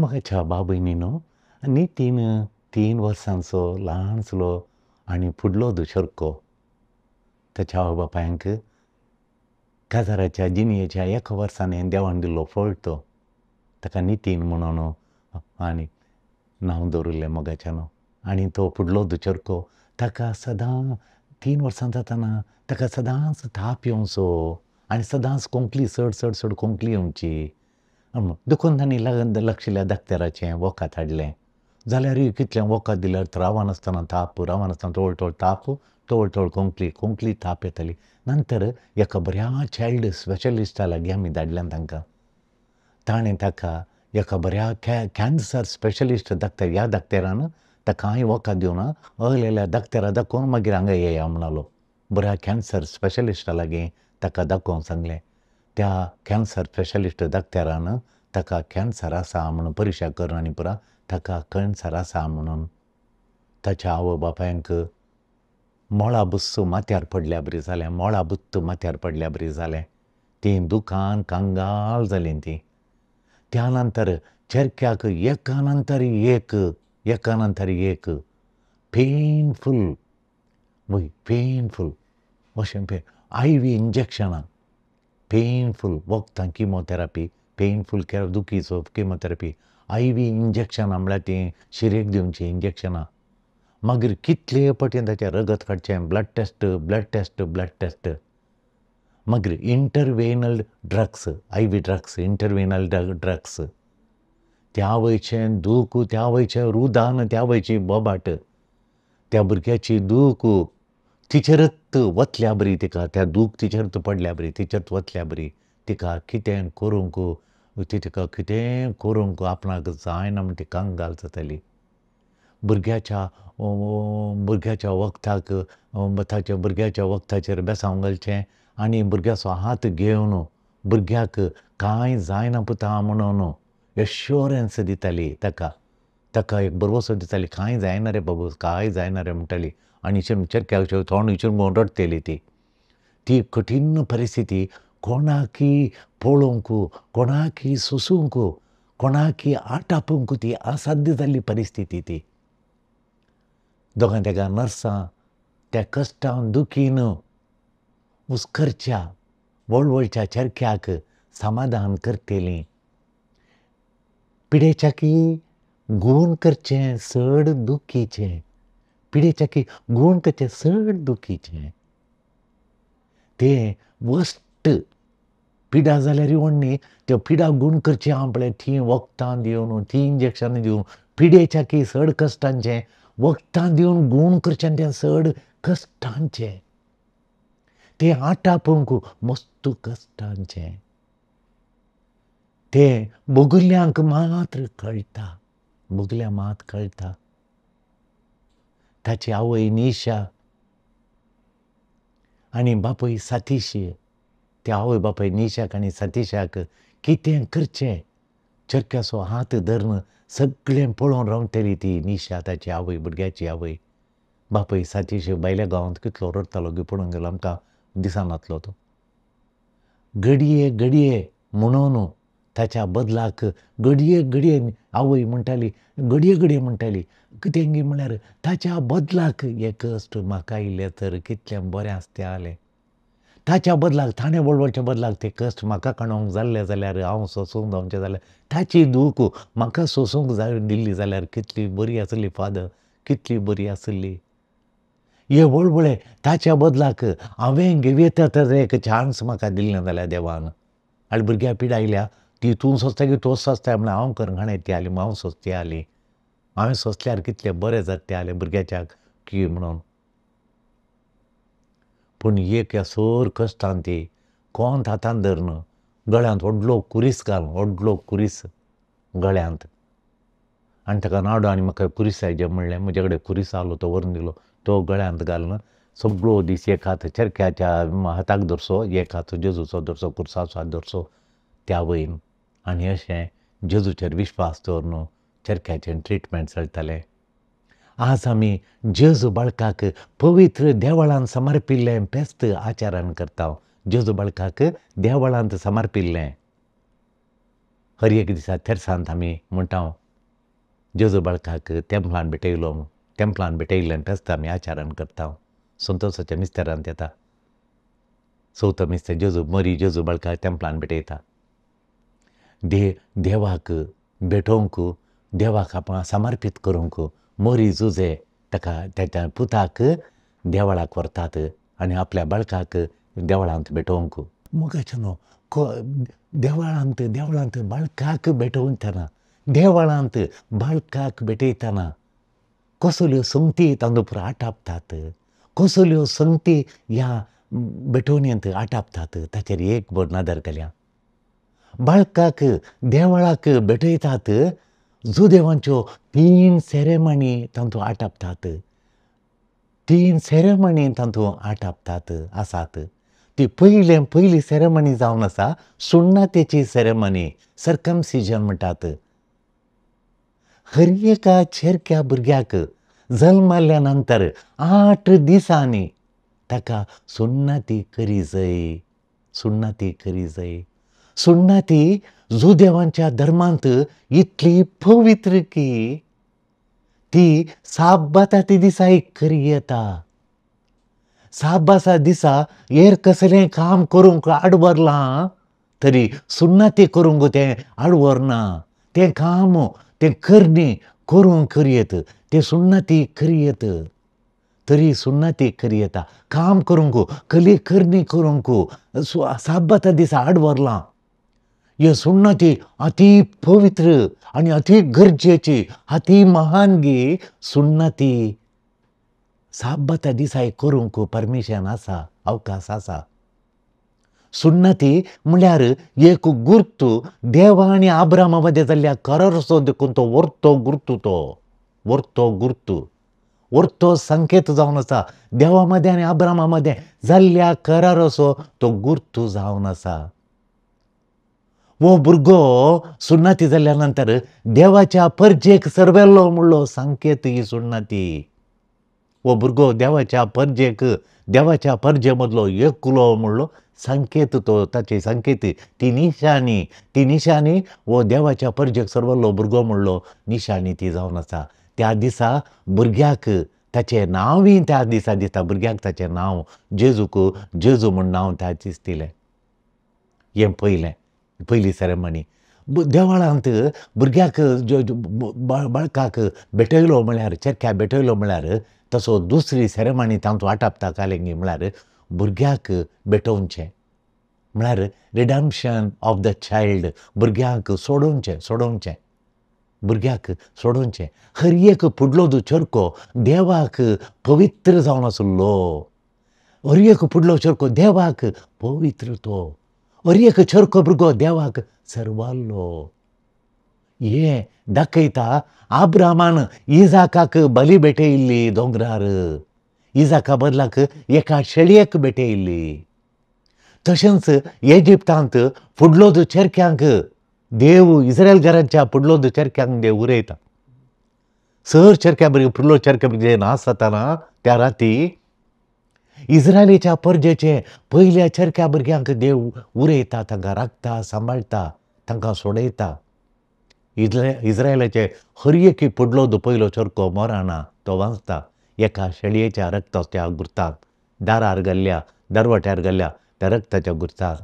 मगाच्या बाबयनीनो न्ही तीन वर्सांचो ल्हानसलो आनी फुडलो दुशरको ताच्या आवय बापायंक काजाराच्या जिनयेच्या 1 वर्सांनी देवान दिल्लो फळ तो. ताका नितीन म्हणून आनी नांव दवरिल्लें मोगाच्यान. आनी तो फुडलो दुचरको ताका सदां 3 वर्सां जाताना ताका सदांच ताप येवचो आनी सदांच कोंकली चड कोंकली येवची. देखून तांणी लक्ष दिलें दाक्तेराचें वखद हाडलें. जाल्यारूय कितलें वखद दिल्यार रावनासतना ताप, रावनासतना टोळ ताप, टोळ कोंकली ताप येताली. नंतर एका बऱ्या चायल्ड स्पेशलिस्टा लागीं आमी धाडलें तांकां. ताणें ताका एका बऱ्या कॅन्सर स्पेशलिस्ट ह्या दाक्तेरान ताका हांवें वखद दिवना, असलेल्या दाक्तेरा दाखोवन मागीर हांगा येया म्हणलो. बऱ्या कॅन्सर स्पेशलिस्टा लागीं ताका दाखोवंक सांगलें. त्या कॅन्सर स्पेशलिस्ट दाक्तेरान ताका कॅन्सर आसा म्हणून परिक्षा कर आनी पुरा ताका कॅन्सर आसा म्हणून. ताच्या आवय बापायंक मोळा बुस्स माथ्यार पडल्या बरी जालें, मोळा बुत्त माथ्यार पडल्या बरी जालें. तीं दुखान कांगाल जालीं तीं. त्या नंतर चेरक्याक एका नंतर एक पेनफूल अशें IV इंजेक्शनां, पेनफूल वखदां किमोथेरापी, पेनफूल दुखीचो किमोथेरापी, IV इंजेक्शनां म्हळ्यार तीं शिरेक दिवचीं इंजेक्शनां. मागीर कितले पटीन ताचें रगत काडचें, ब्लड टेस्ट. मागीर इंटरवेनल ड्रग्स, IV ड्रग्स, इंटरवेनल ड्रग्स. त्या वयचें दूख, त्या वयचें रुदान, त्या वयची बोबाट. त्या भुरग्याची दूख तिचेरच वतल्या बरी तिका, त्या दूख तिचेरच पडल्या बरी, तिचेरच वतल्या बरी. तिका कितें करूंक आपणाक जायना म्हूण ती कांगाल जाताली. भुरग्याच्या वखदाचेर बेसांव घालचें आनी भुरग्याचो हात घेवन भुरग्याक कांय जायना पुता म्हणून एश्योरन्स दिताली ताका एक भरवोसो दिताली, कांय जायना रे बाबू, कांय जायना रे म्हणटाली. आनी चेरक्याक तोंड विचून रडटली ती. ती कठीण परिस्थिती कोणाकय पळोवंक, कोणाकय सोंसूंक, कोणाकय आटापूंक ती असाध्य जाल्ली परिस्थिती ती. दोगां तिगा नर्सां त्या कश्टान दुखीन उस्करच्या वळवळच्या चेरक्याक समाधान करतेलीं. पिडेच्याकी गूण करचें चड दुखीचें. तें वस्ट पिडा जाल्यारूय व्हडली, त्यो पिडा गूण करचें आपणें तीं वखदां दिवन, तीं इंजेक्शनां दिवन, पिडेच्याकी चड कश्टांचें, वखदां दिवन गूण करचें तें चड कश्टांचें. तें आटापूंक मस्त कश्टांचें. तें भोगिल्ल्यांक मात्र कळटा. ताची आवय निशा आनी बापूय सतीश, त्या आवय बापूय निशाक आनी सतीशाक कितें करचें चेरक्याचो हात धरून सगळें पळोवन रावतली ती निशा, ताची आवय, भुरग्याची आवय. बापूय सतीश भायल्या गांवांत कितलो रडटालो गी पळोवंक गेलो आमकां दिसनातलो तो. घडये म्हणून ताच्या बदलाक घडये आवय म्हणटाली, घडये म्हणटाली. कितें गे म्हळ्यार ताच्या बदलाक हे कश्ट म्हाका आयले तर कितलें बरें आसतें जालें. ताच्या बदलाक, ताणें वळवळच्या बदलाक ते कश्ट म्हाका काणोवंक जाल्ले जाल्यार, हांव सोंसूंक जावचें जाल्यार, ताची दूख म्हाका सोंसूंक दिल्ली जाल्यार कितली बरी आसली फादर, कितली बरी आसली. हे वळवळे ताच्या बदलाक हांवें घेवया तर एक चान्स म्हाका दिल्लें जाल्यार देवान. आनी भुरग्यां पिडायल्या ती तूं सोंसता की तोच सोंसता म्हण हांव करंगाणे येती जाली, हांव सोंसती जाली. हांवें सोंसल्यार कितलें बरें जातलें जालें भुरग्याच्या की म्हणून. पूण एक ह्या सर कश्टान ती कोंत हातांत धरून गळ्यांत व्हडलो कुरीस गळ्यांत. आनी ताका नाडू आनी म्हाका कुरीस जाय म्हणलें. म्हजे कडेन कुरीस आहलो तो व्हरून दिलो. तो गळ्यांत घालून सगळो दीस एक हात चेरक्याच्या हाताक धरचो, एक हात जेजूचो धरचो, कुर्साचो हात धरचो त्या वयन. आनी अशें जेजूचेर विश्वास दवरून चेरक्याचें ट्रिटमेंट चलतालें. आज आमी जेजू बाळकाक पवित्र देवळांत समर्पिल्लें फेस्त आचारान करता. जेजू बाळकाक देवळांत समर्पिल्लें. हर एक दिसा तेरसांत आमी म्हणटा जेजू बाळकाक तेंपलान भेटयिल्ल्यान फेस्त आमी आचारण करता. संतोसाच्या मिस्तेरांत येता. चवथो मिस्तेर जेजू मरी जेजू बाळकाक तेंपलान भेटयता. देवाक भेटोवंक, देवाक आपणा समर्पीत करूंक मरी जुजे ताका तेच्या पुताक देवळाक व्हरतात आनी आपल्या बाळकाक देवळांत भेटोवंक. मोगाचें न्हू, देवळांत बाळकाक भेटोवतना, देवळांत बाळकाक भेटयतना कसल्यो संगती तांदूळ पुरो आटापतात, कसल्यो संगती ह्या भेटोवणेंत आटापतात ताचेर एक बोड नदर घालया. बाळकाक देवळाक भेटयतात, जुदेवांच्यो 3 सेरेमनी तांतूं आटापतात. 3 सेरेमनी तांतूं आटापतात आसात. ती पयली सेरेमनी जावन आसा सुण्णातेची सेरेमनी, सर्कमसिजन म्हणटात. हर एका चेरक्या भुरग्याक जल्मल्या नंतर 8 दिसांनी ताका सुण्णाती करी जाय. सुण्णाती जुदेवांच्या धर्मांत इतली पवित्र की ती साब्बाता दिसाय करी येता. साब्बासा दिसा हेर कसलें काम करूंक आडवरलां तरी सुण्णाती करूंक तें आडवरना. तें काम, तें करणी करूंक करियेत. तें सुण्णाती करियेत. तरी सुण्णाती करियेता. काम करूंक, करणी करूंक साब्बाता दिसा आडवरलां. हे सुण्णाती अती पवित्र आनी अती गरजेची, अती महानगी सुण्णाती साब्बाता दिसाय करूंक परमिशन आसा, अवकाश आसा. सुण्णाती म्हळ्यार एक गुर्तू, देवा आनी आब्रामा मदें जाल्ल्या कराराचो देखून तो व्हरतो गुर्तू संकेत जावन आसा. देवा मदें आनी आब्रामा मदें जाल्ल्या कराराचो तो गुर्तू जावन आसा. वो भुरगो सुण्णाती जाल्ल्या नंतर देवाच्या पर्जेक सरवेल्लो म्हणलो संकेत ही सुण्णाती. वो भुरगो देवाच्या पर्जे मदलो एकलो म्हणलो संकेत तो, ताची संकेत ती निशाणी वो देवाच्या पर्जेक सरवल्लो भुरगो म्हणलो निशाणी ती जावन आसा. त्या दिसा भुरग्याक ताचें नांवूय त्या दिसा दिता. भुरग्याक ताचें नांव जेजू म्हूण नांव त्या दीस दिलें. हें पयली सेरेमनी. देवळांत भुरग्याक बाळकाक भेटयलो म्हळ्यार, चेरक्याक भेटयलो म्हळ्यार तसो दुसरी सेरेमनी तांतूं आटापता कालेंगी म्हळ्यार भुरग्याक भेटोवचें. म्हळ्यार रिडॅम्पशन ऑफ द चायल्ड. भुरग्याक सोडोवचें. हर एक फुडलो चेरको देवाक पवित्र जावन आसलो. हर एक फुडलो चेरको देवाक पवित्र तो. हर एक चेरको भुरगो देवाक सरवाल्लो. हें दाखयता आब्रामान इजाकाक बली भेटयिल्ली दोंगरार. इजाका बदलाक एका शेळयेक भेटयिल्ली. तशेंच इजिप्तांत फुडलो चेरक्यांक देव, इस्रायल घरांच्या फुडलो चेरक्यांक देव उरयता. सर चेरक्या भुरगे फुडलो चेरक्या भुरगे नास जाताना त्या राती इस्रायलीच्या पर्जेचे पयल्या चेरक्या भुरग्यांक देव उरयता, तांकां राखता, सांबाळटा, तांकां सोडयता. इस्रायलाचे हर एक फुडलो पयलो चेरको मरना तो वाचता एका शेळयेच्या रक्ताच्या गुर्तान, दारवट्यार घाल्ल्या त्या रक्ताच्या गुर्तान.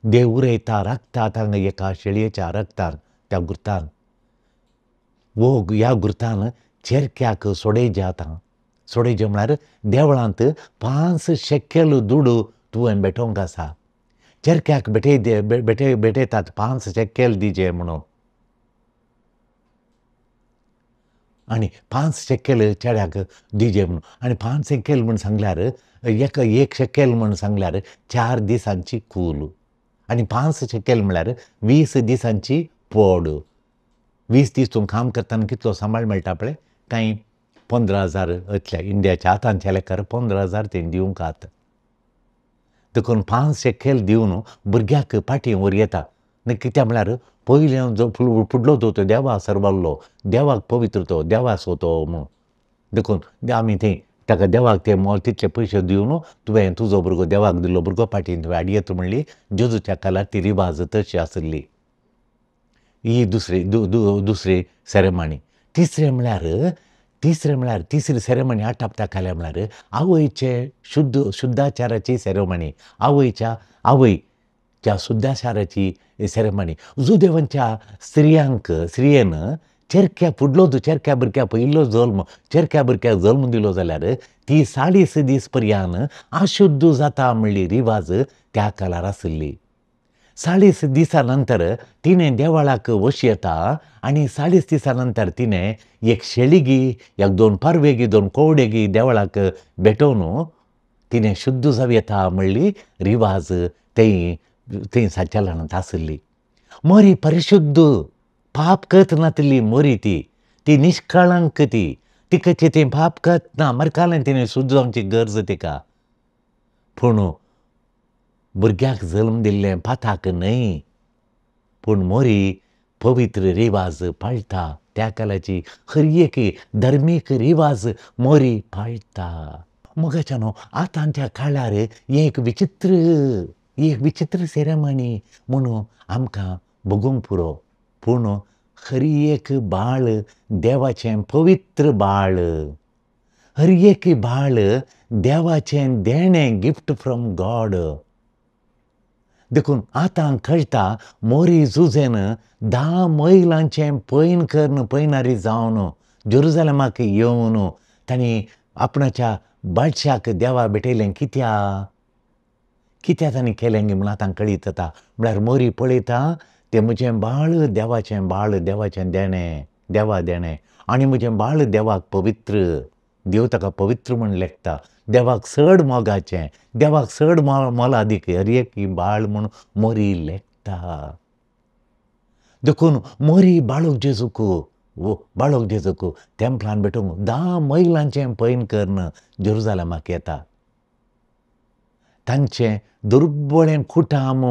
देव उरयता, राखता तांकां एका शेळयेच्या रक्तान, त्या गुर्तान. ह्या गुर्तान चेरक्याक सोडयजें जाता. सोडयजें म्हळ्यार देवळांत 5 शेकेल दूड तुवें भेटोवंक आसा. चेरक्याक भेटयतात 5 शेकेल दिजे म्हणून. आनी 5 शेकेल चेड्याक दिजे म्हणून. आनी 5 शेकेल म्हूण सांगल्यार एक शेकेल म्हूण सांगल्यार 4 दिसांची कूल. आनी 5 शेकेल म्हळ्यार 20 दिसांची पड. 20 दीस तूं काम करतना कितलो सांबाळ मेळटा पळय, कांय 15,000 इतल्या इंडियाच्या आतांच्या लेखार 15,000 तें दिवंक आत. देखून 5 शेकेल दिवन भुरग्याक पाटी वर येता. कित्याक म्हळ्यार पयलें जो फुडलो तो देवा सरवाल्लो, देवाक पवित्र तो, देवा सोतो म्हूण. देखून आमी थंय ताका देवाक ते तितले पयशे दिवन तुवें तुजो भुरगो देवाक दिल्लो भुरगो पाटीन तुवें हाडयेत म्हणली. जेजूच्या काळार ती रिवाज तशी आसली. ही दुसरी सेरेमनी. तिसरें म्हळ्यार तिसरी सेरेमनी आटापता खाल्या म्हळ्यार आवयचे शुद्धाचाराची सेरेमनी. आवयच्या शुद्धाचाराची सेरेमनी. जुदेवांच्या स्त्रियेन चेरक्या भुरग्या पयलो जल्म चेरक्या भुरग्याक जल्म दिलो जाल्यार ती 40 दीस पर्यान अशुद्ध जाता म्हणली रिवाज त्या काळार आसली. 40 दिसा नंतर तिणें देवाळाक वश येता आनी 40 दिसा नंतर तिणें एक शेळिगी, एक 2 पारवेगी, 2 कोवडेगी देवाळाक भेटोवन तिणें शुद्ध जावन येता म्हणली रिवाज थंय संचलनांत आसली. मोरी परिशुद्ध, पाप करत नासली मोरी ती निश्कळंक तिका तें पाप करत ना, मरकालें तिणें शुद्ध जावची गरज तिका. पूण भुरग्याक जल्म दिल्लें पाताक न्हय, पूण मोरी पवित्र रिवाज पाळटा. त्या काळाची हर एक धर्मीक रिवाज मोरी पाळटा. मोगाच्यानो आतांच्या काळार एक विचित्र सेरेमनी म्हणून आमकां भोगूंक पुरो. पूण हर एक बाळ देवाचें पवित्र बाळ. हर एक बाळ देवाचें देणें गिफ्ट फ्रॉम गॉड. देखून आतां कळटा मोरी जुजेन 10 मैलांचें पैनारी जावन जेरुजालेमाक येवन तांणी आपणाच्या बाळशाक देवा भेटयलें. कित्या तांणी केलें म्हणून आतां कळीत जाता. म्हळ्यार मोरी पळयता तें म्हजें बाळ देवाचें देणें, देवा देणें आनी म्हजें बाळ देवाक पवित्र. देव ताका पवित्र म्हूण लेखता. देवाक चड मोगाचें, देवाक चड मोलादीक हर एक बाळ म्हूण मोरी लेखता. देखून मोरी बाळूक जेजूक तेंपलान भेटोवंक 10 मैलांचें पैन करून जेरुजालेमाक येता. तांचें दुर्बळें कुटाम,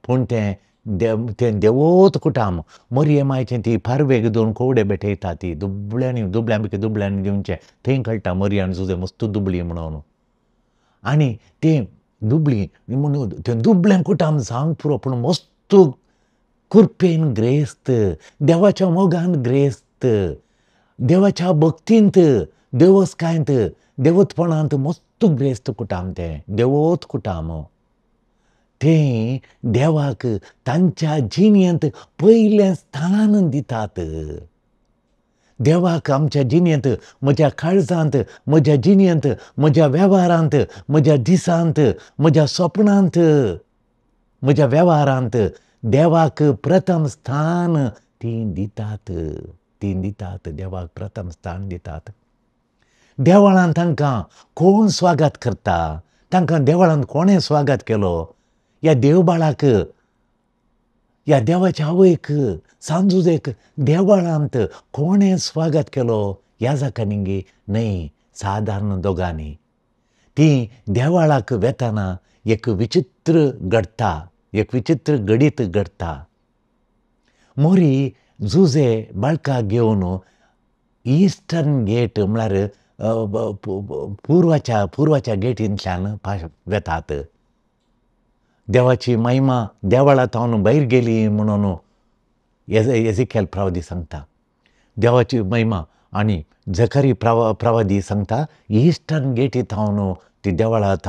पूण तें देवोत कुटाम. मोरयेमायचें ती पारवेक 2 कोवडे भेटयता ती दुबळ्यां भितर दुबळ्यांनी दिवचें. थंय कळटा मोरी आनी जुजे मस्त दुबळी म्हणून. आनी तें दुबळें कुटाम जावंक पुरो पूण मस्त कृपेन ग्रेस्त, देवाच्या मोगान ग्रेस्त, देवाच्या भक्तींत, देवस्कायंत, देवतपणांत मस्त ग्रेस्त कुटाम तें, देवोत कुटाम. तें देवाक तांच्या जिणेंत पयलें स्थान दितात. देवाक आमच्या जिणेंत, म्हज्या काळजांत, म्हज्या जिणेंत, म्हज्या वेव्हारांत, म्हज्या दिसांत, म्हज्या सपनांत, म्हज्या वेव्हारांत देवाक प्रथम स्थान तीं दितात. देवाक प्रथम स्थान दितात. देवळांत तांकां कोण स्वागत करता? तांकां देवळांत कोणें स्वागत केलो? ह्या देवबाळाक, ह्या देवाच्या आवयक, सांजुजेक देवळांत कोणें स्वागत केलो? ह्या जाकांनी न्हय, सादारण दोगांनी. तीं देवळाक वेताना एक विचित्र गडीत घडटा. मोरी जुजे बाळकाक घेवन इस्टर्न गेट म्हळ्यार पुर्वाच्या गेटींतल्यान वेतात. देवाची महिमा देवळांत भायर गेली म्हणून एजिकेल प्रवादी सांगता. देवाची महिमा आनी झकरी प्रवादी सांगता इस्टर्न गेटींत ती देवळांत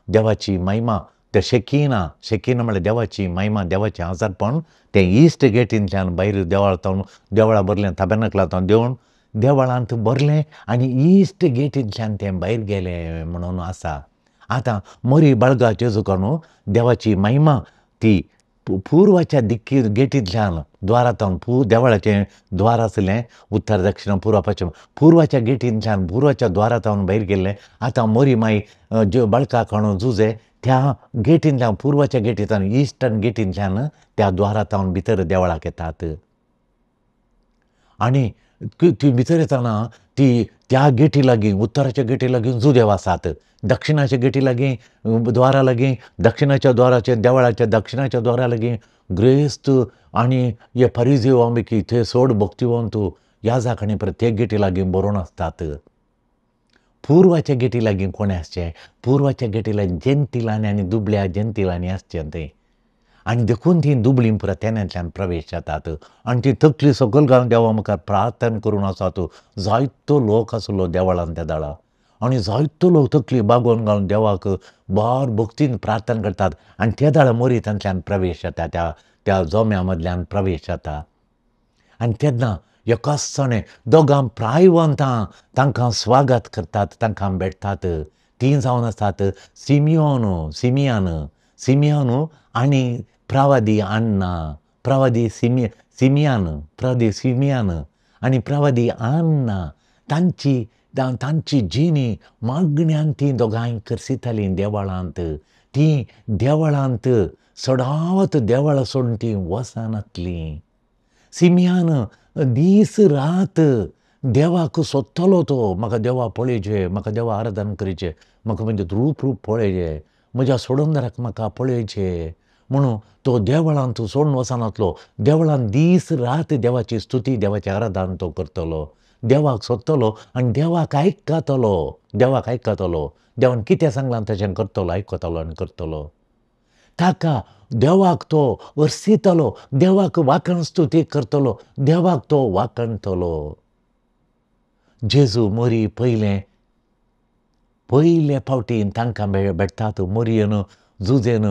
देवाची महिमा, ते शेकिना म्हळ्यार देवाची महिमा, देवाचें आजारपण तें इस्ट गेटींतल्यान भायर देवळां भरलें, ताबेर्नकलांत देवून देवळांत भरलें आनी इस्ट गेटींतल्यान तें भायर गेलें म्हणून आसा. आतां मोरी बाळगा जेजूकान देवाची महिमा ती पुर्वाच्या गेटींतल्यान द्वारांतल्यान देवळाचें द्वार आसलें उत्तर दक्षिण पूर्व पश्चिम, पुर्वाच्या गेटींतल्यान पुर्वाच्या द्वारांतल्यान भायर गेल्लें. आतां मोरी माई बाळकाक हाडून जुजे त्या गेटींतल्यान पुर्वाच्या गेटींतल्यान इस्टर्न गेटींतल्यान त्या द्वारांतल्यान भितर देवळाक येतात. आनी ती भितर येताना त्या गेटी लागीं उत्तराच्या गेटी लागीं जुदेव आसात. दक्षिणाच्या गेटी लागीं द्वारा लागीं देवळाच्या दक्षिणाच्या द्वारा लागीं ग्रेस्त आनी हे फारिझेव आंबेकी थंय चड भक्तिवंत ह्या जाकांनी प्रत्येक गेटी लागीं बरोवन आसतात. पुर्वाच्या गेटी लागीं कोणें आसचें? पुर्वाच्या गेटी लागीं जेंतिलांनी आनी दुबळ्या जेंतिलांनी आसचें थंय. आनी देखून ती दुबळीं पुरो तेन्यांतल्यान प्रवेश जातात आनी ती तकली सकयल घालून देवा मुखार प्रार्थना करून वचात. जायतो लोक आसलो देवळांत त्या दाळा आनी जायतो लोक तकली बागोवन घालून देवाक बार भक्तीन प्रार्थना करतात आनी त्या दाळा मोरी तांतल्यान प्रवेश जाता, त्या जोम्या मदल्यान प्रवेश जाता. आनी तेन्ना एकाचणे दोगां प्रायवंतां तांकां स्वागत करतात, तांकां भेटतात. तीं जावन आसात सिमियान आनी प्रवादी आन्ना, प्रवादी सिमियान आनी प्रवादी आन्ना. तांची जिणी मागण्यांत तीं दोगांय करसितालीं देवळांत. तीं देवळांत सदांच देवळां सोडून तीं वचनासलीं. सिमियान दीस रात देवाक सोदतालो तो. म्हाका देवा पळयचें, म्हाका देवा आराधना करचें, म्हाका म्हणजे रूप पळयचें, म्हज्या सोडूनदाराक म्हाका पळयचें म्हणून तो देवळांत सोडून वचनासलो. देवळांत दीस रात देवाची स्तुती, देवाची आराधना तो करतलो. देवाक सोदतलो आनी देवाक आयकतालो. देवान कितें सांगलां तशें करतलो, आयकतालो आनी करतलो. ताका देवाक तो अर्सितलो, देवाक वाकण स्तुती करतलो, देवाक तो वाकणतलो. जेजू मोरी पयले फावटी तांकां भेटतात. मोरयेन जुजेन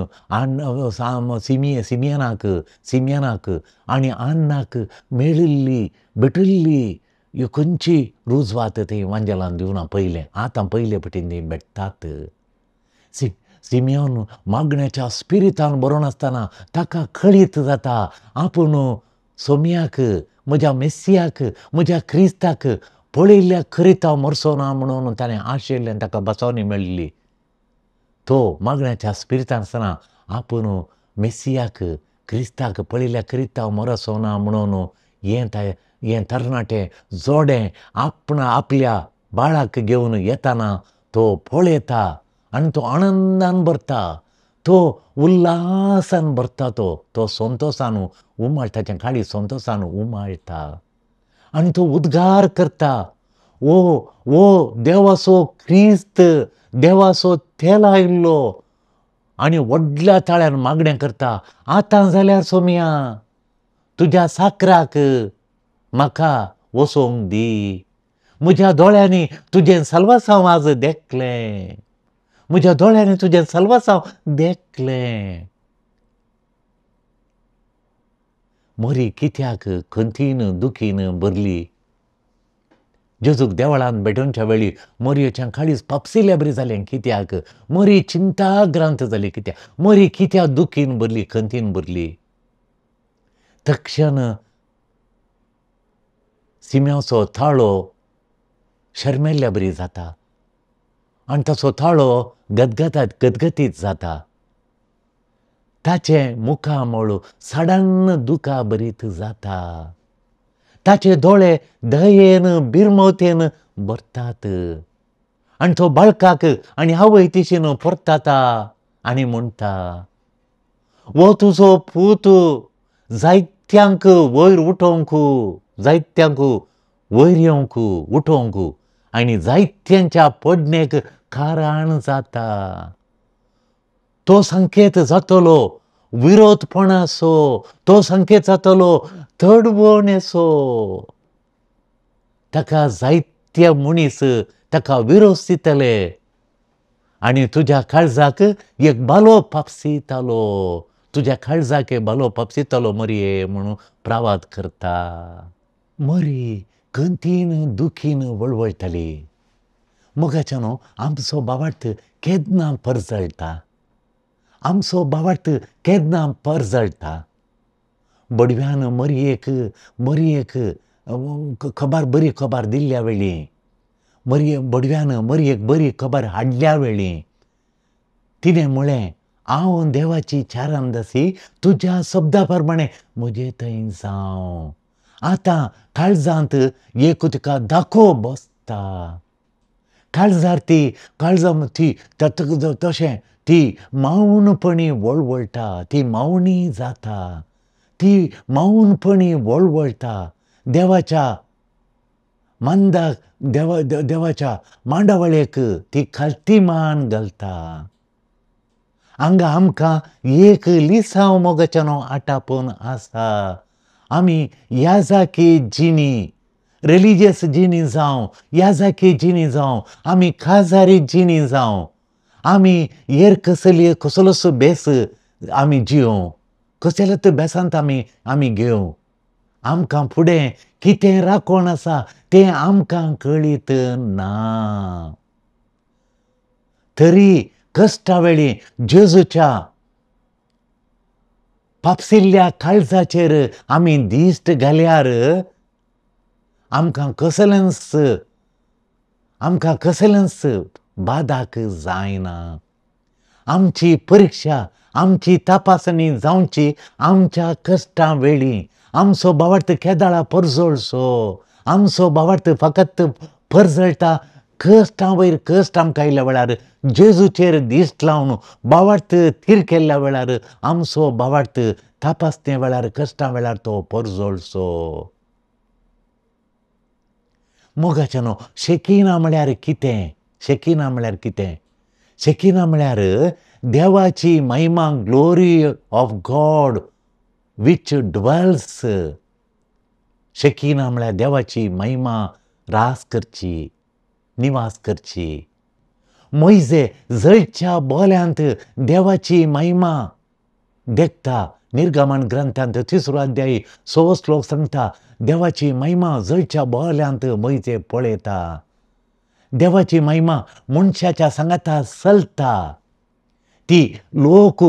सिमियानाक आनी आन्नाक भेटल्ली खंयची रुजवात ती वांजेलान दिवना पयलें. आतां पयले फावटी ती भेटतात. सिमियोन मागण्याच्या स्पिरितान बरो नासतना ताका खळीत जाता. आपूण सोम्याक, म्हज्या मेस्सियाक, म्हज्या क्रिस्ताक पळयल्ल्या खरीत हांव मरचो ना म्हणून ताणें आशेल्लें ताका बसोनी मेळ्ळी. तो मागण्याच्या स्पिरितान आसतना आपूण मेस्सियाक, क्रिस्ताक पळयल्ल्या खरीत हांव मरचो ना म्हणून हें तरणाटें जोडें आपल्या बाळाक घेवन येताना तो पळयता आनी तो आनंदान भरता, तो उल्हासान भरता. तो संतोशान उमाळटा, ताचें काळी संतोशान उमाळटा आनी तो उद्गार करता, ओ देवाचो क्रिस्त, देवाचो तेल आयिल्लो, आनी व्हडल्या ताळ्यान मागणें करता, आतां जाल्यार सोम्या तुज्या साकराक म्हाका वसोंक दी. म्हज्या दोळ्यांनी तुजें सल्वास हांव आज देखलें. म्हज्या दोळ्यांनी तुजें सल्वास हांव देखलें. मोरी कित्याक खंतीन दुखीन भरली. जेजूक देवळांत भेटोवच्या वेळी मोरयेचें काळीज पापसिल्ल्या बरी जालें. कित्याक मोरी चिंताग्रांत जाली. कित्याक मोरी कित्याक दुखीन भरली, खंतीन भरली. तक्षण सिम्याचो ताळो शर्मेल्ल्या बरी जाता आनी ताचो ताळो गदगदीत जाता. ताचे मुखामळ सडन्न दुखा भरीत जाता. ताचे दोळे दयेन बिरमवतेन भरतात आनी तो बाळकाक आनी आवय तिशीन परताता आनी म्हणटा, वो तुजो पूत जायत्यांक वयर उठोवंक, जायत्यांक वयर येवंक, उठोवंक आनी जायत्यांच्या पडणेक कारण जाता. तो संकेत जातलो विरोधपणाचो, तो संकेत जातलो तडवणेचो. ताका जायते मनीस ताका विरोध दितले आनी तुज्या काळजाक एक बालो पापसितलो, तुज्या काळजाक एक बालो पापसितलो मोरये म्हणून प्रावाद करता. मोरी खंतीन दुखीन वळवळटाली. मोगाच्यानो आमचो बाबार्थ केन्ना परजळटा. आमचो बाबार्थ केन्ना परजळटा. बडव्यान मोरयेक बरी खबर दिल्ल्या वेळी, बडव्यान मोरयेक बरी खबर हाडल्या वेळी तिणें म्हळें, हांव देवाची चारांदासी तुज्या शब्दा प्रमाणे म्हजे थंय जावं. आतां काळजांत एक तुका दाखो बसता. काळजार तशें ती मौनपणी वळवळटा, ती मौनी जाता, ती मौनपणी वळवळटा. देवाच्या मांडावळेक ती खालती मान घालता हांगा आमकां एक लिसांव मोगाच्यानो आटापून आसा. आमी याजाकी जिणी, रिलिजियस जिणी जावं, याजाकी जिणी जावं, आमी काजारी जिणी जावं, आमी हेर कसलोच बेस आमी जियों, कसल्याच बेसांत आमी घेवं. आमकां फुडें कितें राखण आसा तें आमकां कळीत ना. तरी कश्टा वेळी जेजूच्या पापसिल्ल्या काळजाचेर आमी दिश्ट घाल्यार आमकां कसलेंच बादाक जायना. आमची परिक्षा, आमची तपासणी जावची आमच्या कश्टां वेळी. आमचो भावार्थ केदाळा परजळसो. आमचो भावार्थ फकत परजळटा कश्टां वयर कश्ट आमकां आयल्या वेळार जेजूचेर दिश्ट लावन भावार्थ थीर केल्ल्या वेळार आमचो भावार्थ तपासणे वेळार कश्टां वेळार तो परजळसो. मोगाच्यानो शेकिना म्हळ्यार कितें? शेकिना म्हळ्यार कितें? शेकिना म्हळ्यार देवाची महिमा, glory of God which dwells. शेकिना म्हळ्यार देवाची महिमा रास करची, निवास करची. मोइजे जळच्या बोल्यांत देवाची महिमा देखता. निर्गमन ग्रंथांत 3रो अध्याय 6 श्लोक सांगता, देवाची महिमा जळच्या बोल्यांत मोइजे पळयता. देवाची महिमा मनशाच्या सांगाता चलता. ती लोक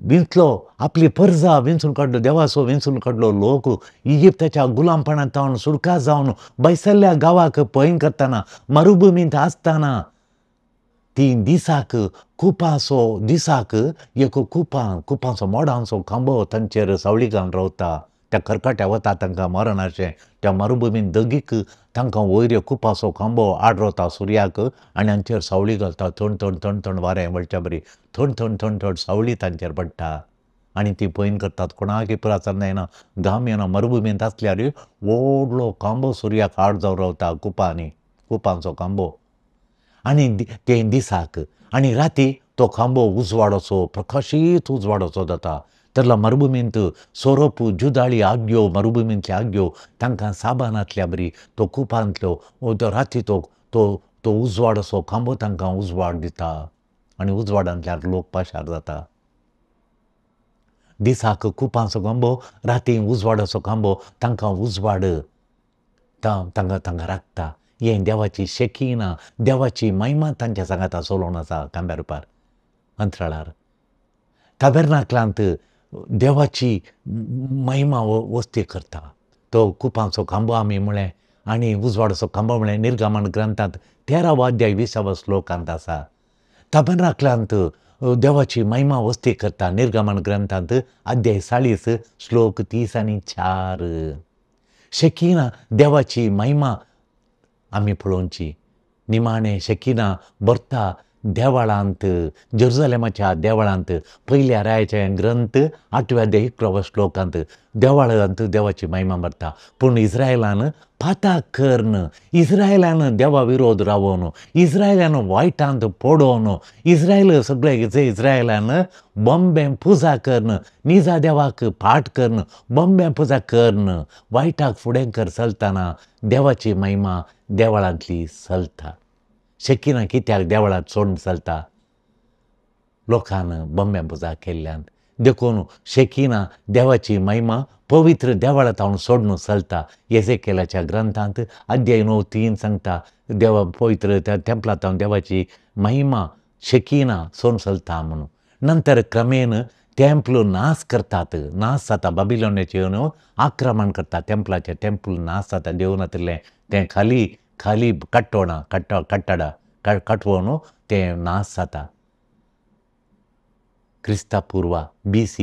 विंचलो, आपली परजा विंचून काडलो, देवाचो विंचून काडलो लोक इजिप्ताच्या गुलामपणांत सुटका जावन बैसल्ल्या गांवाक पयन करतना, मरुभुमींत आसतना, ती दिसाक कुपाचो दिसाक एक कुपाचो मोडांचो खांबो तांचेर सावळी घालून रावता. त्या कर्कट्या वता तांकां मरण अशें. त्या मरुभुमींत दगीक तांकां वयर कुपाचो खांबो आड रावता सुर्याक आनी हांचेर सावळी घालता. थंड वारें वळच्या बरी थंड सावळी तांचेर पडटा आनी ती पयन करतात. कोणाकय पिरासन जायना, घाम येना. मरुभुमींत आसल्यार व्हडलो खांबो सुर्याक आड जावन रावता कुपांचो खांबो. आनी ते दिसाक आनी राती तो खांबो उजवाडोचो, प्रकाशीत उजवाडोचो जाता. तेन्ना मरुभुमींत सोरोप, जुदाळी आग्यो, मरुभुमींतल्यो आग्यो तांकां साबणांतल्या बरी तो कुपांतल्यो राती तो उजवाडोचो खांबो तांकां उजवाड दिता आनी उजवाडांतल्यान लोक पाशार जाता. दिसाक कुपांचो खांबो, राती उजवाडोचो खांबो तांकां उजवाड तांकां राखता. हें देवाची शेकिना, देवाची महिमा तांच्या सांगाता चलोवन आसा खांब्या रुपार, अंतराळार. ताबेर्नाकलांत देवाची महिमा वस्ती करता. तो कुपांचो खांबो आमी म्हळें आनी उजवाडोचो खांबो म्हळें. निर्गमन ग्रंथांत 13वा अध्याय 20वा श्लोकांत आसा. ताबेर्नाकलांत देवाची महिमा वस्ती करता. निर्गमन ग्रंथांत अध्याय 40 श्लोक 3 आनी 4. शेकिना देवाची महिमा आमी पळोवची. निमाणें शेकिना भरता देवळांत, जेरुसलेमाच्या देवळांत. पयल्या रायाचे ग्रंथ 8व्या अध्याय 11वा श्लोकांत देवळांत देवाची महिमा भरता. पूण इस्रायलान पाताक करन, इस्रायलान देवा विरोध रावोवन, इस्रायलान वायटांत पडोवन, इस्रायलान बॉम्बें पुजा करन, निजा देवाक फाट करन, बॉम्बें पुजा करन, वायटाक फुडें कर चलतना देवाची महिमा देवळांतली चलता. शेकिना कित्याक देवळांत सोडून चलता? लोकान बॉम्बें पुजा केल्ल्यान. देखून शेकिना देवाची महिमा पवित्र देवळांत हांव सोडून चलता. एजेकियेलाच्या ग्रंथांत अध्याय 9:3 सांगता, देवा पवित्र त्या टेंपलांत हांव देवाची महिमा शेकिना सोडून चलता म्हणून. नंतर क्रमेन टेंपल नाश करतात, नाश जाता. बाबिलोनाचे येवन आक्रमण करता टेंपलाचें. टेंपल नाश जाता. देवनातलें तें खाली काटवण तें नाश जाता. क्रिस्तापुर्वा BC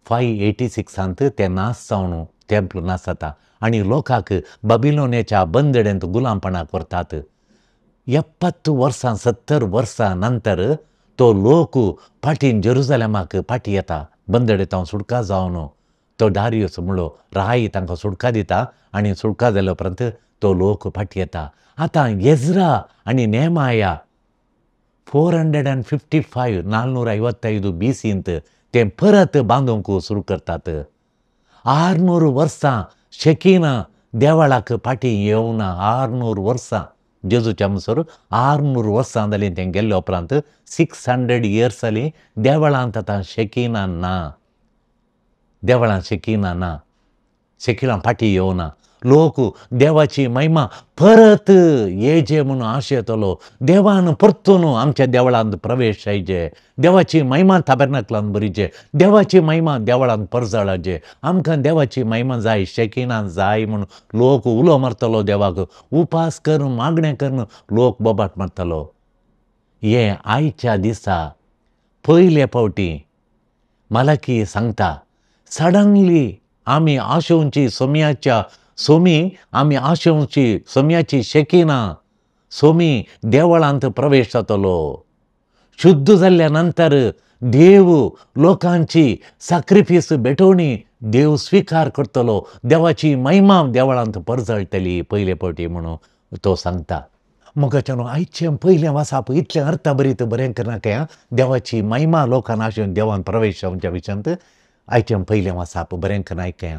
586 तें नाश जावन टेंपल नाश जाता आनी लोकांक बाबिलोनाच्या बंदडेंत गुलामपणाक व्हरतात. 70 वर्सां नंतर तो लोक फाटीं जेरुसलेमाक फाटीं येता. बंदडेंत सुटका जावन तो डारियस म्हणलो राय तांकां सुटका दिता आनी सुटका जाल्या उपरांत तो लोक फाटीं येता. आतां एजरा आनी नेहमाया 455 455 BC ಅಂತ ते परत बांदूंक सुरू करतात. 600 वर्सां शेकीना देवाळाक फाटी येवना. 600 वर्सां जेजूच्या म्हणसर 600 वर्सां जालीं तें गेल्ले उपरांत 600 years जालीं देवळांत आतां शेकीना ना. देवळां शेकीना ना. शेकिलां फाटी येवना. लोक देवाची महिमा परत येजे म्हणून आशे येतलो. देवान परतून आमच्या देवळांत प्रवेश जायचे. देवाची महिमा ताबेर्नाकलांत भरिचे. देवाची महिमा देवळांत परजळाचे. आमकां देवाची महिमा जाय, शेकिनां जाय म्हणून लोक उलो मारतलो देवाक. उपास करून मागणें करून लोक बोबाट मारतलो. हे आयच्या दिसा पयले फावटी मालाकी सांगता, सडनली आमी आशेवची सोमी आमी आशेवची सोम्याची शेकिना सोमी देवळांत प्रवेश जातलो. शुद्ध जाल्ल्या नंतर देव लोकांची सॅक्रिफीस भेटोवणी देव स्विकार करतलो. देवाची महिमा देवळांत परजळटली पयले फावटी म्हणून तो सांगता. मोगाच्यानो आयचें पयलें वाचप इतलें अर्थभरीत बरें करनाका. देवाची महिमा लोकांक आशेवन देवान प्रवेश जावच्या विशयांत आयचें पयलें वाचप बरें करनाका.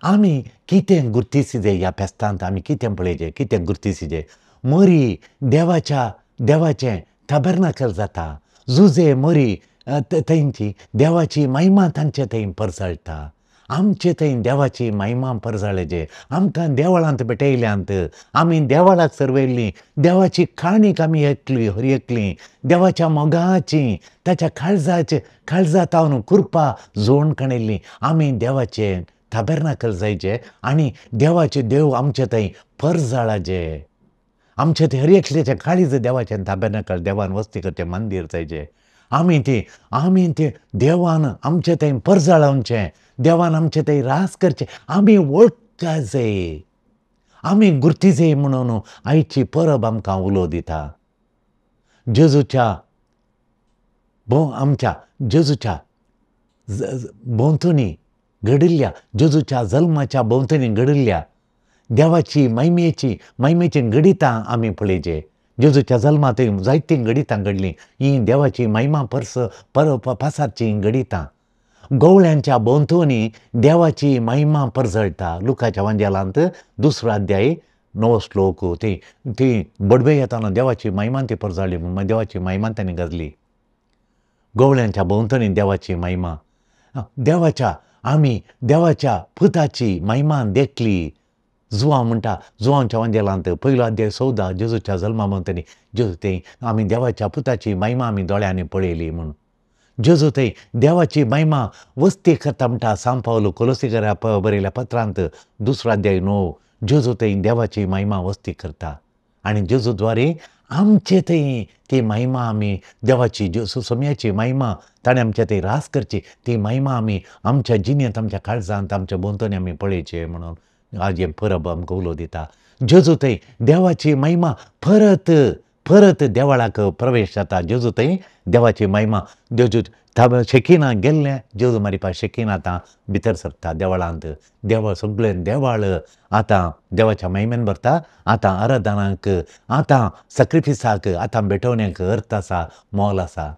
आमी कितें गुर्तिसिजे ह्या फेस्तांत आमी कितें पळयचें, कितें गुर्तिसिजे. मरी देवाचें ताबेर्नाकल जाता. जुजे मरी थंयची देवाची महिमा तांचे थंय परजळटा. आमचे थंय देवाची महिमा परजळजे. आमकां देवळांत भेटयल्यांत आमी देवाळाक सरवयल्लीं. देवाची काणीक आमी ऐकलीं. देवाच्या मोगाची ताच्या काळजांत हांव कृपा जोड काणयल्ली. आमी देवाचें ताबेर्नाकल जायचे आनी देव आमचे थंय परजळाचे. आमचे थंय हर एकल्याचें काळीज देवाचें ताबेर्नाकल, देवान वस्ती करचें मंदीर जायचें. आमी ते देवान आमचे थंय परजळावचें. देवान आमचे थंय रास करचें. आमी वळखा जाय, आमी गुर्तिजे म्हणून आयची परब आमकां उलो दिता. आमच्या जेजूच्या भोंवतणी घडिल्ल्या, जेजूच्या जल्माच्या भोंवतणी घडिल्ल्या देवाची महिमेची घडितां आमी पळयचे. जेजूच्या जल्मांत जायतीं घडितां घडलीं. ही देवाची महिमा पासारची घडितां. गवळ्यांच्या भोंवतणी देवाची महिमा परजळटा. लुकाच्या वांजेलांत 2 अध्याय 9 श्लोक. ती बडवे येताना देवाची महिमा ती परजळली म्हणून देवाची महिमा तांणी गाजली. गवळ्यांच्या भोंवतणी देवाची महिमा. आमी देवाच्या पुताची महिमा देखली. जुवांव म्हणटा, जुवांवच्या वांजेलांत 1 अध्याय 14 जेजूच्या जल्मा भोंवतणी जेजू थंय आमी देवाच्या पुताची महिमा आमी दोळ्यांनी पळयली म्हणून. जेजू थंय देवाची महिमा वस्ती करता म्हणटा. सांत पावलो कोलोसीकाराक बरयल्या पत्रांत 2 अध्याय 9 जेजू थंय देवाची महिमा वस्ती करता. आनी जेजू द्वारे आमचे थंय ती महिमा आमी देवाची सोम्याची महिमा ताणें आमचे थंय रास करची. ती महिमा आमी आमच्या जिणेंत, आमच्या काळजांत, आमच्या भोंवतणी आमी पळयचे म्हणून आज हें परब आमकां उलो दिता. जेजू थंय देवाची महिमा परत देवळाक प्रवेश जाता. जेजू थंय देवाची महिमा जेजू शेकिना गेल्लें जेजू मारिपा शेकिना आतां भितर सरता देवळांत. देवळ सगळें देवाळ आतां देवाच्या महिमेन भरता. आतां आराधनाक, आतां सॅक्रिफिसाक, आतां भेटवण्याक अर्थ आसा, मोल आसा.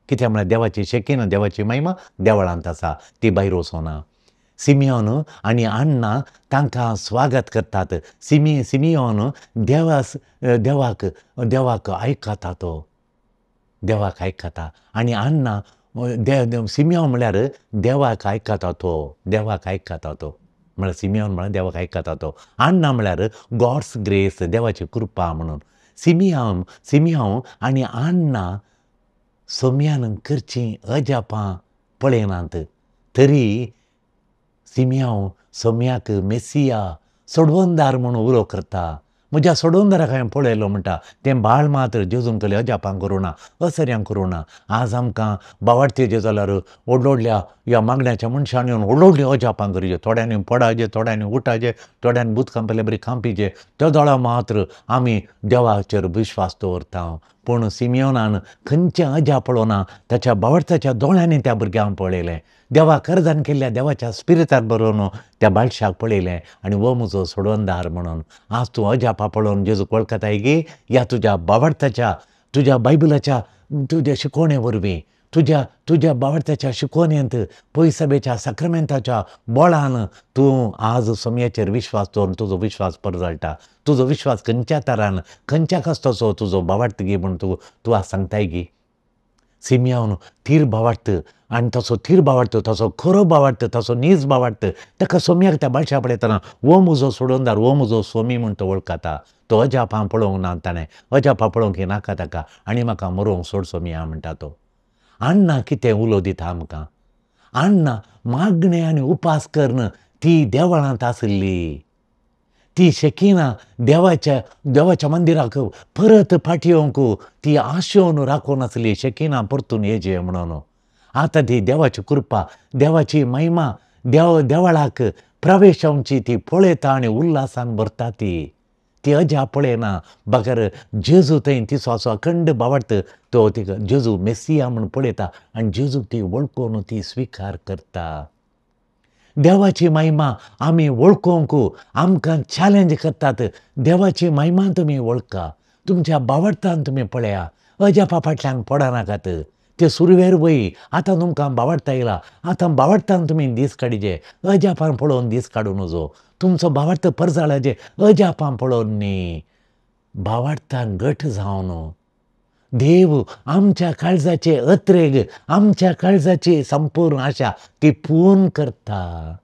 कित्याक म्हळ्यार देवाची शेकिना, देवाची महिमा देवळांत आसा, ती भायर वचोना. सिमियोन आनी आण्णा तांकां स्वागत करतात. सिमियोन देवाक आयकता तो. देवाक आयकता. आनी आण्णा सिमियोन म्हळ्यार देवाक आयकता तो. म्हळ्यार सिमियोन म्हळ्यार देवाक आयकता तो. आण्णा म्हळ्यार गॉड्स ग्रेस, देवाची कृपा म्हणून. सिमियोन आनी आण्णा सोम्यान करचीं अजापां पळयनात. तरी सिमियोन सोम्याक मेसिया सोडवंदार म्हणून उलो करता. म्हज्या सोडवंदाराक हांवें पळयलो म्हणटा. तें बाळ मात्र जेजून कसलें अजापां करूना, असर्यां करूना. आज आमकां बावार्थेचे जाल्यार व्हडल्या ह्या मागण्याच्या मनशांनी येवन व्हडलीं अजापां करीचे. थोड्यांनी पडाचे, थोड्यांनी उठाचे, थोड्यांनी भूत कांपले बरी कांपीचे. त्या दोळा मात्र आमी देवाचेर विश्वास दवरता. पूण सिमियोनान खंयचें अजाप पळोवना. ताच्या बावार्थाच्या दोळ्यांनी त्या भुरग्यांक पळयलें. देवाक अर्दान केल्ल्या देवाच्या स्पिरितार बरोवन त्या बाळशाक पळयलें आनी हो म्हजो सोडवंदार म्हणून. आज तूं अजापां पळोवन जेजू वळखता की ह्या तुज्या बावार्थाच्या तुझ्या बायबलाच्या तुझ्या शिकवणे वरवीं तुझ्या तुझ्या बावडत्याच्या शिकवणेंत पयसभेच्या साक्रमेंताच्या बोळान तूं आज सोम्याचेर विश्वास दवरून तुजो विश्वास परजळटा. तुजो विश्वास खंयच्या तरान खंयच्या कस्तोचो तुजो बावडतो गी म्हूण तूं आज सांगताय गी. सिमियोन थीर बावडत आनी तसो थीर बावडतो, तसो खरो बावडत, तसो नीज बावडत. ताका सोम्याक त्या बाळशा पळयतना हो म्हजो सोडूनदार, हो म्हजो सोमी म्हूण तो वळखता. तो अजापां पळोवंक ना ताणें, अजापां पळोवंक नाका ताका आनी म्हाका मरोवंक सोड सोमिया म्हणटा तो. अण्णा कितें उलो दिता आमकां. अण्णा मागणें आनी उपास करन ती देवळांत आसली. ती शेकिना देवाच्या मंदिराक परत फाटी येवंक ती आशेवन राखून आसली शेकिना परतून येजे म्हणून. आतां ती देवाची कृपा, देवाची महिमा, देवळाक प्रवेशांची ती पळयता आनी उल्हासान भरता ती. ती अजा पळयना बगर जेजू थंय तिचो असो अखंड बावडत तो तिका जेजू मेस्सिया म्हूण पळयता आनी जेजूक ती वळखून ती स्विकार करता. देवाची महिमा आमी वळखूंक आमकां चॅलेंज करतात. देवाची महिमा तुमी वळखा, तुमच्या बावडतान तुमी पळया, अजापा फाटल्यान पडनाकात. ते सुरवेर वय आतां तुमकां बावडता येयला, आतां बावडतान तुमी दीस काडचे, अजापान पळोवन दीस काडूं नजो. तुमचो बावडत परजळाचे अजापां पळोवन न्ही, बावडतान घट जावन. देव आमच्या काळजाचे अत्रेग, आमच्या काळजाची संपूर्ण आशा ती पूर्ण करता.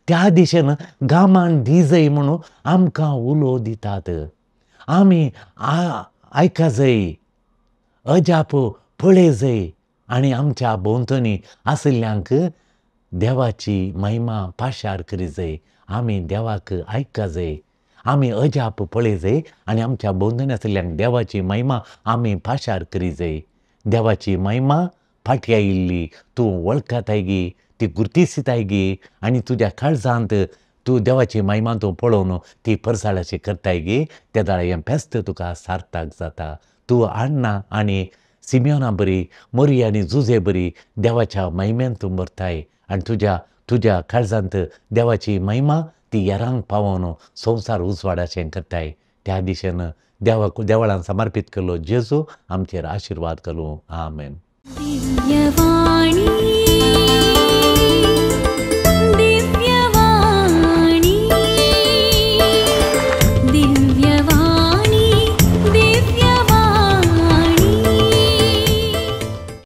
त्या दिशेन गामान दिजय म्हणून आमकां उलो दितात. आमी आयका जाय, अजाप पळय जाय आनी आमच्या भोंवतणी आशिल्ल्यांक देवाची महिमा पाशार करी जाय. आमी देवाक आयका जाय, आमी अजाप पळय जाय आनी आमच्या भोंवतणी आशिल्ल्यांक देवाची महिमा आमी पाशार करी जाय. देवाची महिमा फाटी आयिल्ली तूं वळखताय गी, ती गुर्तिसिताय गी आनी तुज्या काळजांत तूं देवाची महिमा तूं पळोवन ती परसाळाची करताय गी. त्या दाळ हें फेस्त तुका सार्थक जाता. तूं अण्णा आनी सिमियोना बरी, मोरी आनी जुजे बरी देवाच्या महिमेन तूं भरताय आनी तुज्या काळजांत देवाची महिमा ती हेरांक पावोवन संवसार उजवाडाचें करताय. त्या दिशेन देवळान समर्पीत केल्लो जेजू आमचेर आशिर्वाद करूं. आमेन.